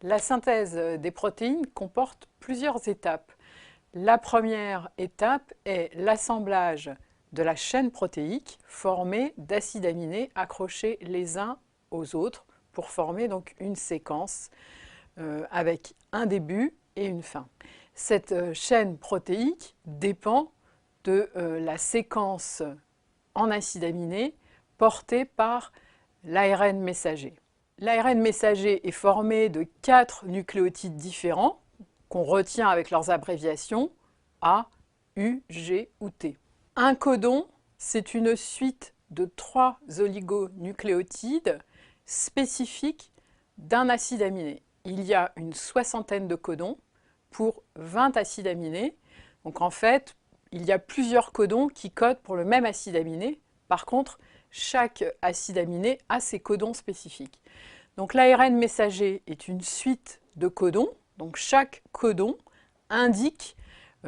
La synthèse des protéines comporte plusieurs étapes. La première étape est l'assemblage de la chaîne protéique formée d'acides aminés accrochés les uns aux autres pour former donc une séquence avec un début et une fin. Cette chaîne protéique dépend de la séquence en acides aminés portée par l'ARN messager. L'ARN messager est formé de 4 nucléotides différents qu'on retient avec leurs abréviations A, U, G ou T. Un codon, c'est une suite de 3 oligonucléotides spécifiques d'un acide aminé. Il y a une soixantaine de codons pour 20 acides aminés. Donc en fait, il y a plusieurs codons qui codent pour le même acide aminé. Par contre, chaque acide aminé a ses codons spécifiques. Donc l'ARN messager est une suite de codons. Donc chaque codon indique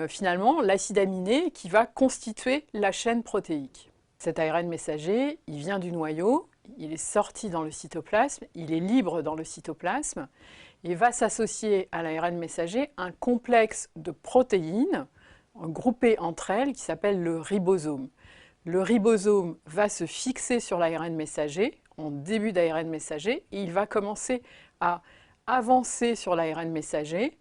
finalement l'acide aminé qui va constituer la chaîne protéique. Cet ARN messager, il vient du noyau, il est sorti dans le cytoplasme, il est libre dans le cytoplasme et va s'associer à l'ARN messager un complexe de protéines groupées entre elles qui s'appelle le ribosome. Le ribosome va se fixer sur l'ARN messager en début d'ARN messager et il va commencer à avancer sur l'ARN messager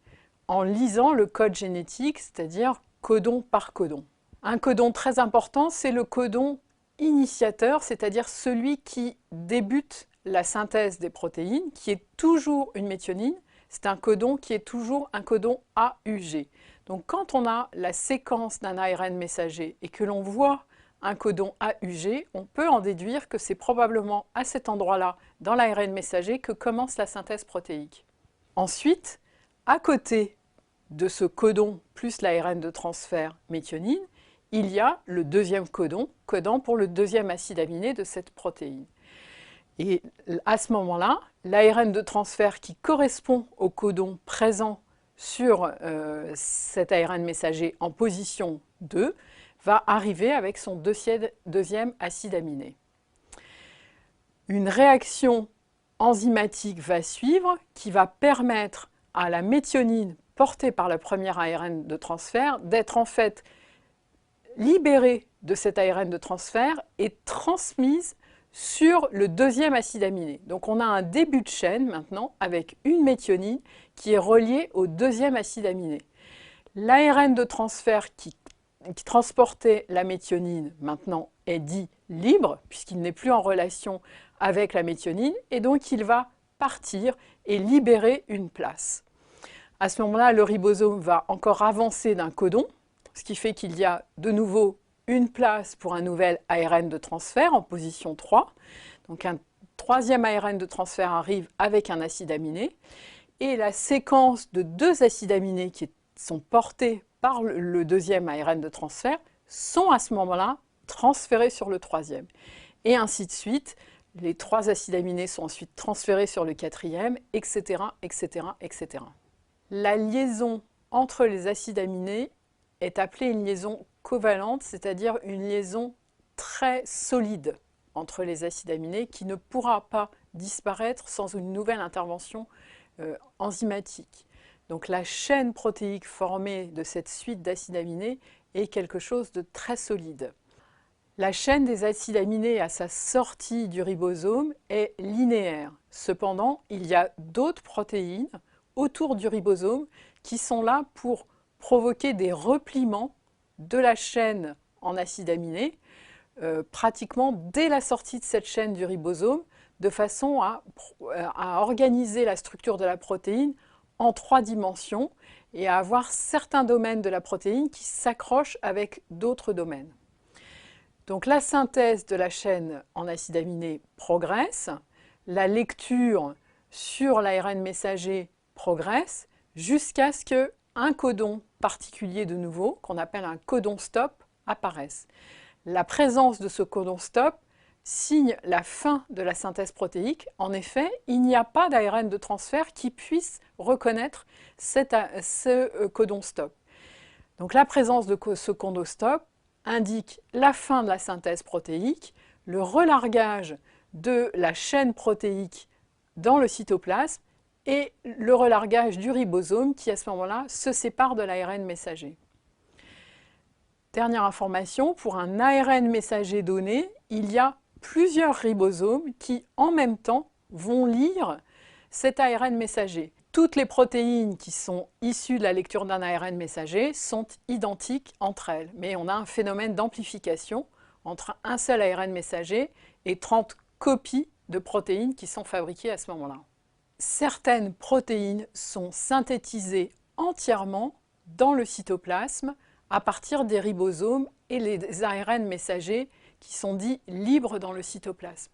en lisant le code génétique, c'est-à-dire codon par codon. Un codon très important, c'est le codon initiateur, c'est-à-dire celui qui débute la synthèse des protéines, qui est toujours une méthionine. C'est un codon qui est toujours un codon AUG. Donc quand on a la séquence d'un ARN messager et que l'on voit un codon AUG, on peut en déduire que c'est probablement à cet endroit-là, dans l'ARN messager, que commence la synthèse protéique. Ensuite, à côté de ce codon plus l'ARN de transfert méthionine, il y a le deuxième codon, codant pour le deuxième acide aminé de cette protéine. Et à ce moment-là, l'ARN de transfert qui correspond au codon présent sur cet ARN messager en position 2 va arriver avec son deuxième acide aminé. Une réaction enzymatique va suivre qui va permettre à la méthionine portée par le premier ARN de transfert d'être en fait libérée de cet ARN de transfert et transmise sur le deuxième acide aminé. Donc on a un début de chaîne maintenant avec une méthionine qui est reliée au deuxième acide aminé. L'ARN de transfert qui transportait la méthionine maintenant est dit libre puisqu'il n'est plus en relation avec la méthionine et donc il va partir et libérer une place. À ce moment-là, le ribosome va encore avancer d'un codon, ce qui fait qu'il y a de nouveau une place pour un nouvel ARN de transfert en position 3. Donc un troisième ARN de transfert arrive avec un acide aminé et la séquence de 2 acides aminés qui sont portés par le deuxième ARN de transfert sont à ce moment-là transférés sur le troisième. Et ainsi de suite, les 3 acides aminés sont ensuite transférés sur le quatrième, etc., etc., etc. La liaison entre les acides aminés est appelée une liaison covalente, c'est-à-dire une liaison très solide entre les acides aminés qui ne pourra pas disparaître sans une nouvelle intervention enzymatique. Donc la chaîne protéique formée de cette suite d'acides aminés est quelque chose de très solide. La chaîne des acides aminés à sa sortie du ribosome est linéaire. Cependant, il y a d'autres protéines autour du ribosome qui sont là pour provoquer des repliements de la chaîne en acides aminés pratiquement dès la sortie de cette chaîne du ribosome de façon à organiser la structure de la protéine en 3 dimensions et à avoir certains domaines de la protéine qui s'accrochent avec d'autres domaines. Donc la synthèse de la chaîne en acides aminés progresse, la lecture sur l'ARN messager progresse jusqu'à ce qu'un codon particulier de nouveau, qu'on appelle un codon stop, apparaisse. La présence de ce codon stop signe la fin de la synthèse protéique. En effet, il n'y a pas d'ARN de transfert qui puisse reconnaître ce codon stop. Donc la présence de ce codon stop indique la fin de la synthèse protéique, le relargage de la chaîne protéique dans le cytoplasme et le relargage du ribosome qui, à ce moment-là, se sépare de l'ARN messager. Dernière information, pour un ARN messager donné, il y a plusieurs ribosomes qui, en même temps, vont lire cet ARN messager. Toutes les protéines qui sont issues de la lecture d'un ARN messager sont identiques entre elles, mais on a un phénomène d'amplification entre un seul ARN messager et 30 copies de protéines qui sont fabriquées à ce moment-là. Certaines protéines sont synthétisées entièrement dans le cytoplasme à partir des ribosomes et les ARN messagers qui sont dits libres dans le cytoplasme.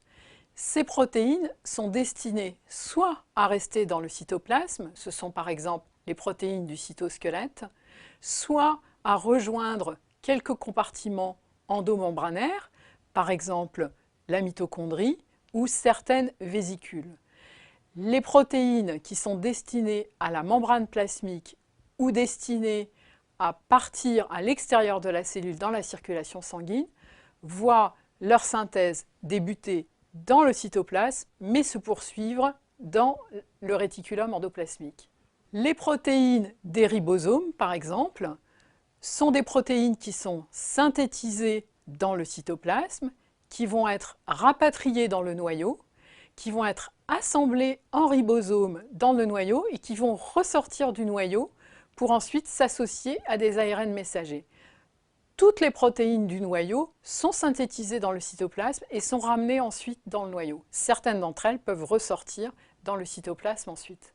Ces protéines sont destinées soit à rester dans le cytoplasme, ce sont par exemple les protéines du cytosquelette, soit à rejoindre quelques compartiments endomembranaires, par exemple la mitochondrie ou certaines vésicules. Les protéines qui sont destinées à la membrane plasmique ou destinées à partir à l'extérieur de la cellule dans la circulation sanguine voient leur synthèse débuter dans le cytoplasme, mais se poursuivre dans le réticulum endoplasmique. Les protéines des ribosomes, par exemple, sont des protéines qui sont synthétisées dans le cytoplasme, qui vont être rapatriées dans le noyau, qui vont être assemblées en ribosomes dans le noyau et qui vont ressortir du noyau pour ensuite s'associer à des ARN messagers. Toutes les protéines du noyau sont synthétisées dans le cytoplasme et sont ramenées ensuite dans le noyau. Certaines d'entre elles peuvent ressortir dans le cytoplasme ensuite.